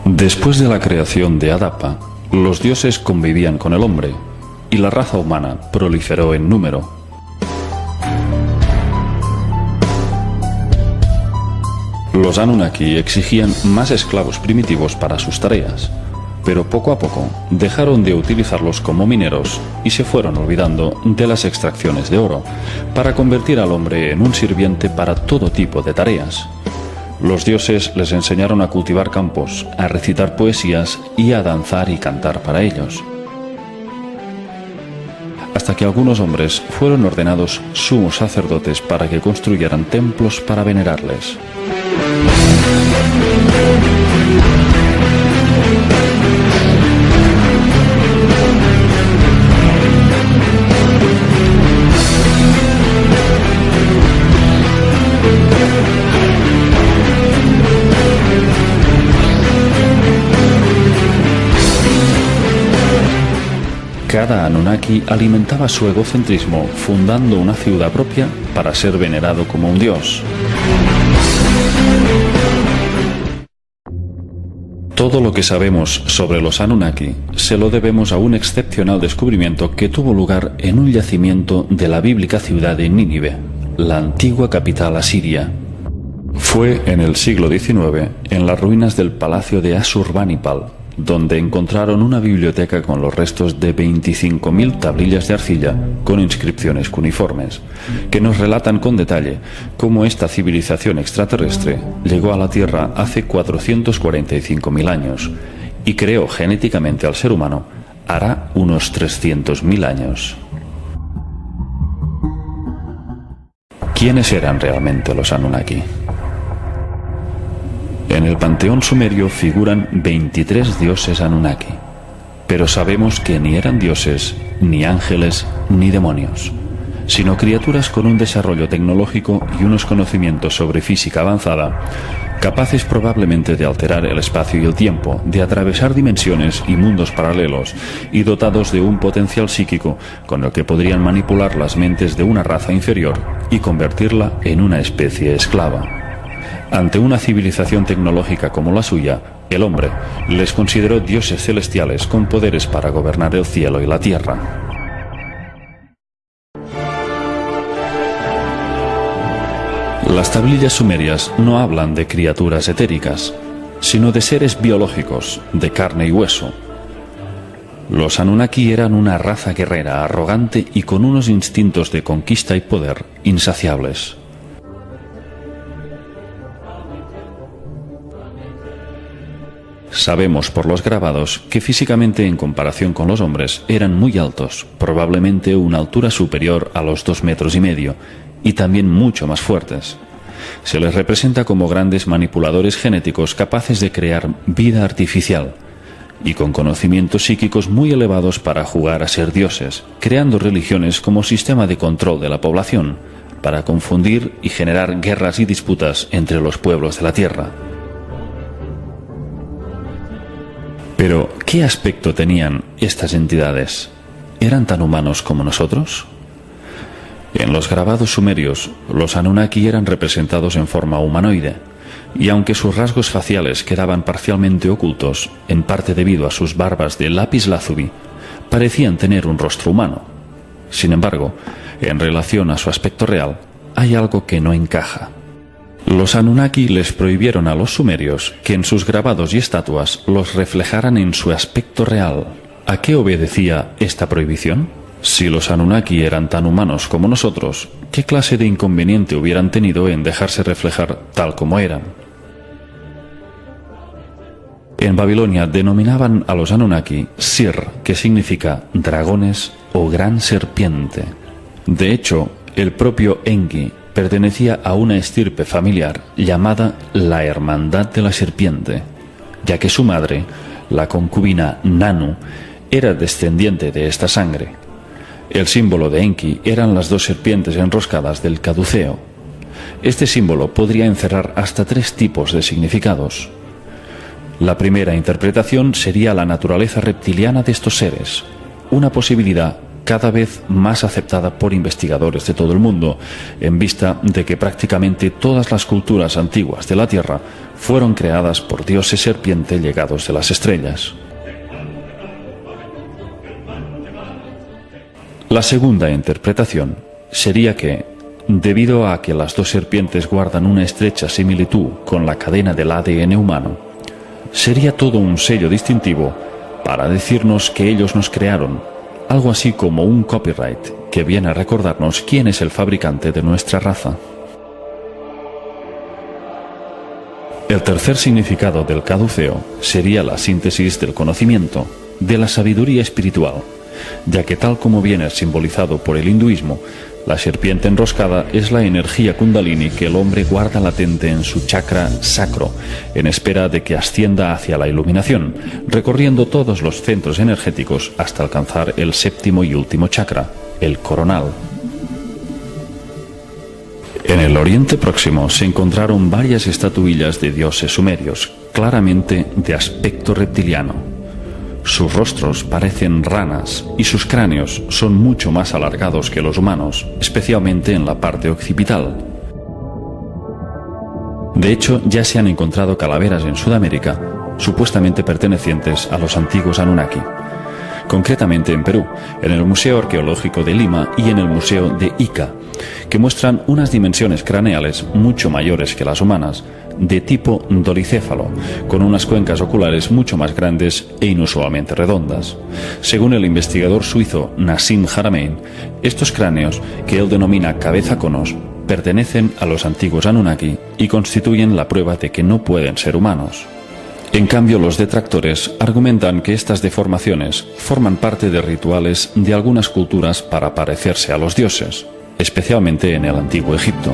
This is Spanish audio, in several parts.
Después de la creación de Adapa, los dioses convivían con el hombre y la raza humana proliferó en número. Los Anunnaki exigían más esclavos primitivos para sus tareas, pero poco a poco dejaron de utilizarlos como mineros y se fueron olvidando de las extracciones de oro para convertir al hombre en un sirviente para todo tipo de tareas. Los dioses les enseñaron a cultivar campos, a recitar poesías y a danzar y cantar para ellos. Hasta que algunos hombres fueron ordenados sumos sacerdotes para que construyeran templos para venerarles. Cada Anunnaki alimentaba su egocentrismo fundando una ciudad propia para ser venerado como un dios. Todo lo que sabemos sobre los Anunnaki se lo debemos a un excepcional descubrimiento que tuvo lugar en un yacimiento de la bíblica ciudad de Nínive, la antigua capital asiria. Fue en el siglo XIX, en las ruinas del palacio de Asurbanipal, donde encontraron una biblioteca con los restos de 25.000 tablillas de arcilla con inscripciones cuneiformes, que nos relatan con detalle cómo esta civilización extraterrestre llegó a la Tierra hace 445.000 años y creó genéticamente al ser humano hará unos 300.000 años. ¿Quiénes eran realmente los Anunnaki? En el panteón sumerio figuran 23 dioses Anunnaki, pero sabemos que ni eran dioses, ni ángeles, ni demonios, sino criaturas con un desarrollo tecnológico y unos conocimientos sobre física avanzada, capaces probablemente de alterar el espacio y el tiempo, de atravesar dimensiones y mundos paralelos, y dotados de un potencial psíquico con el que podrían manipular las mentes de una raza inferior y convertirla en una especie esclava. Ante una civilización tecnológica como la suya, el hombre les consideró dioses celestiales con poderes para gobernar el cielo y la tierra. Las tablillas sumerias no hablan de criaturas etéricas, sino de seres biológicos, de carne y hueso. Los Anunnaki eran una raza guerrera, arrogante y con unos instintos de conquista y poder insaciables. Sabemos por los grabados que físicamente en comparación con los hombres eran muy altos, probablemente una altura superior a los 2,5 metros, y también mucho más fuertes. Se les representa como grandes manipuladores genéticos capaces de crear vida artificial y con conocimientos psíquicos muy elevados para jugar a ser dioses, creando religiones como sistema de control de la población, para confundir y generar guerras y disputas entre los pueblos de la Tierra. Pero, ¿qué aspecto tenían estas entidades? ¿Eran tan humanos como nosotros? En los grabados sumerios, los Anunnaki eran representados en forma humanoide, y aunque sus rasgos faciales quedaban parcialmente ocultos, en parte debido a sus barbas de lapislázuli, parecían tener un rostro humano. Sin embargo, en relación a su aspecto real, hay algo que no encaja. Los Anunnaki les prohibieron a los sumerios que en sus grabados y estatuas los reflejaran en su aspecto real. ¿A qué obedecía esta prohibición? Si los Anunnaki eran tan humanos como nosotros, ¿qué clase de inconveniente hubieran tenido en dejarse reflejar tal como eran? En Babilonia denominaban a los Anunnaki Sir, que significa dragones o gran serpiente. De hecho, el propio Enki pertenecía a una estirpe familiar llamada la Hermandad de la Serpiente, ya que su madre, la concubina Nanu, era descendiente de esta sangre. El símbolo de Enki eran las 2 serpientes enroscadas del caduceo. Este símbolo podría encerrar hasta 3 tipos de significados. La primera interpretación sería la naturaleza reptiliana de estos seres, una posibilidad cada vez más aceptada por investigadores de todo el mundo, en vista de que prácticamente todas las culturas antiguas de la Tierra fueron creadas por dioses serpiente llegados de las estrellas. La segunda interpretación sería que, debido a que las dos serpientes guardan una estrecha similitud con la cadena del ADN humano, sería todo un sello distintivo para decirnos que ellos nos crearon, algo así como un copyright que viene a recordarnos quién es el fabricante de nuestra raza. El tercer significado del caduceo sería la síntesis del conocimiento, de la sabiduría espiritual, ya que tal como viene simbolizado por el hinduismo, la serpiente enroscada es la energía kundalini que el hombre guarda latente en su chakra sacro, en espera de que ascienda hacia la iluminación, recorriendo todos los centros energéticos hasta alcanzar el séptimo y último chakra, el coronal. En el Oriente Próximo se encontraron varias estatuillas de dioses sumerios, claramente de aspecto reptiliano. Sus rostros parecen ranas y sus cráneos son mucho más alargados que los humanos, especialmente en la parte occipital. De hecho, ya se han encontrado calaveras en Sudamérica, supuestamente pertenecientes a los antiguos Anunnaki. Concretamente en Perú, en el Museo Arqueológico de Lima y en el Museo de Ica, que muestran unas dimensiones craneales mucho mayores que las humanas, de tipo dolicéfalo, con unas cuencas oculares mucho más grandes e inusualmente redondas. Según el investigador suizo Nassim Haramein, estos cráneos, que él denomina cabeza conos, pertenecen a los antiguos Anunnaki y constituyen la prueba de que no pueden ser humanos. En cambio, los detractores argumentan que estas deformaciones forman parte de rituales de algunas culturas para parecerse a los dioses, especialmente en el antiguo Egipto.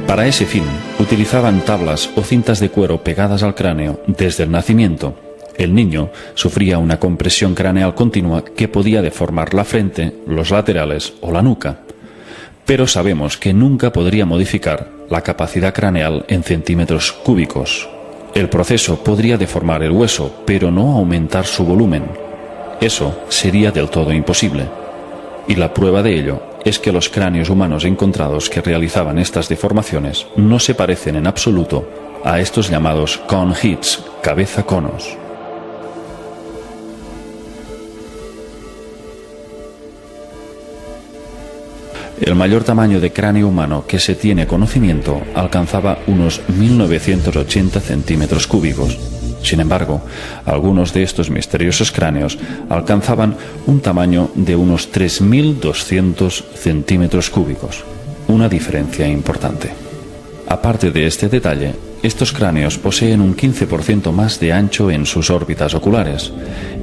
Para ese fin, utilizaban tablas o cintas de cuero pegadas al cráneo desde el nacimiento. El niño sufría una compresión craneal continua que podía deformar la frente, los laterales o la nuca. Pero sabemos que nunca podría modificar la capacidad craneal en centímetros cúbicos. El proceso podría deformar el hueso, pero no aumentar su volumen. Eso sería del todo imposible. Y la prueba de ello es que los cráneos humanos encontrados que realizaban estas deformaciones no se parecen en absoluto a estos llamados cone heads, cabeza conos. El mayor tamaño de cráneo humano que se tiene conocimiento alcanzaba unos 1980 centímetros cúbicos. Sin embargo, algunos de estos misteriosos cráneos alcanzaban un tamaño de unos 3.200 centímetros cúbicos, una diferencia importante. Aparte de este detalle, estos cráneos poseen un 15% más de ancho en sus órbitas oculares,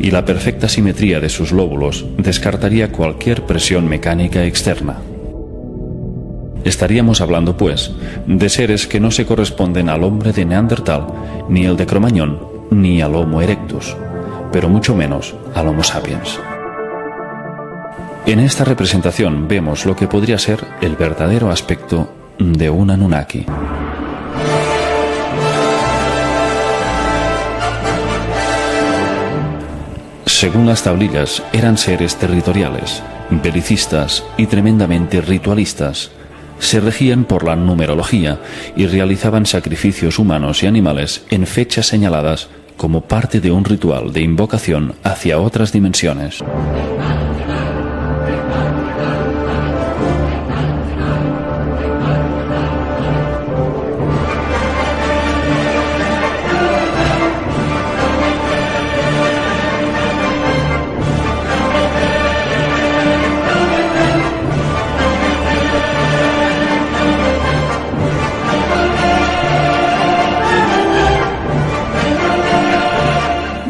y la perfecta simetría de sus lóbulos descartaría cualquier presión mecánica externa. Estaríamos hablando, pues, de seres que no se corresponden al hombre de Neandertal, ni el de Cromañón, ni al Homo erectus, pero mucho menos al Homo sapiens. En esta representación vemos lo que podría ser el verdadero aspecto de un Anunnaki. Según las tablillas, eran seres territoriales, belicistas y tremendamente ritualistas. Se regían por la numerología y realizaban sacrificios humanos y animales en fechas señaladas como parte de un ritual de invocación hacia otras dimensiones.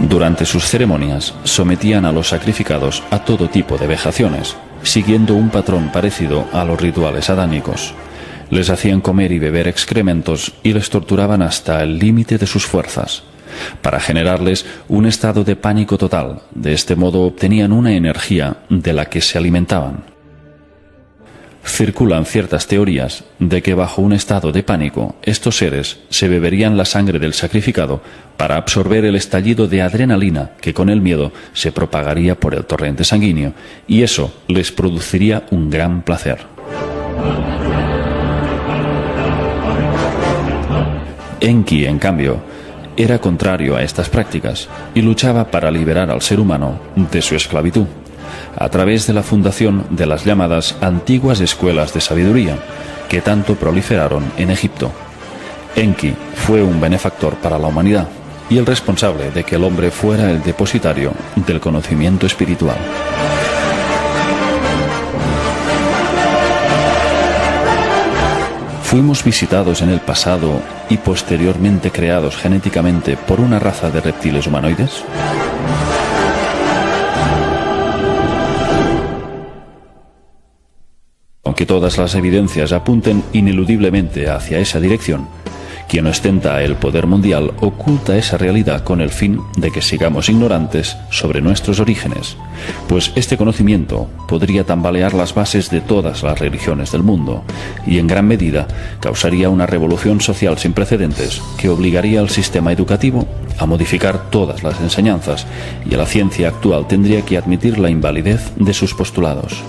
Durante sus ceremonias, sometían a los sacrificados a todo tipo de vejaciones, siguiendo un patrón parecido a los rituales adánicos. Les hacían comer y beber excrementos y les torturaban hasta el límite de sus fuerzas, para generarles un estado de pánico total. De este modo obtenían una energía de la que se alimentaban. Circulan ciertas teorías de que bajo un estado de pánico estos seres se beberían la sangre del sacrificado para absorber el estallido de adrenalina que con el miedo se propagaría por el torrente sanguíneo, y eso les produciría un gran placer. Enki, en cambio, era contrario a estas prácticas y luchaba para liberar al ser humano de su esclavitud, a través de la fundación de las llamadas antiguas escuelas de sabiduría, que tanto proliferaron en Egipto. Enki fue un benefactor para la humanidad y el responsable de que el hombre fuera el depositario del conocimiento espiritual. ¿Fuimos visitados en el pasado y posteriormente creados genéticamente por una raza de reptiles humanoides? Aunque todas las evidencias apunten ineludiblemente hacia esa dirección, quien ostenta el poder mundial oculta esa realidad con el fin de que sigamos ignorantes sobre nuestros orígenes, pues este conocimiento podría tambalear las bases de todas las religiones del mundo y en gran medida causaría una revolución social sin precedentes que obligaría al sistema educativo a modificar todas las enseñanzas y a la ciencia actual tendría que admitir la invalidez de sus postulados.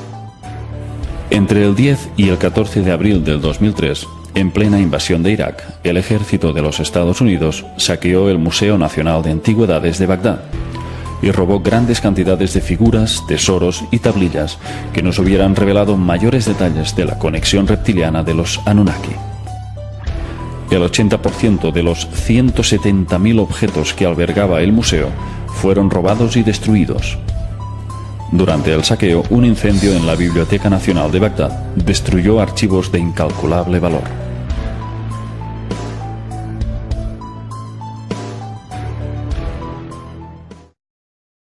Entre el 10 y el 14 de abril del 2003, en plena invasión de Irak, el ejército de los Estados Unidos saqueó el Museo Nacional de Antigüedades de Bagdad y robó grandes cantidades de figuras, tesoros y tablillas que nos hubieran revelado mayores detalles de la conexión reptiliana de los Anunnaki. El 80% de los 170.000 objetos que albergaba el museo fueron robados y destruidos. Durante el saqueo, un incendio en la Biblioteca Nacional de Bagdad destruyó archivos de incalculable valor.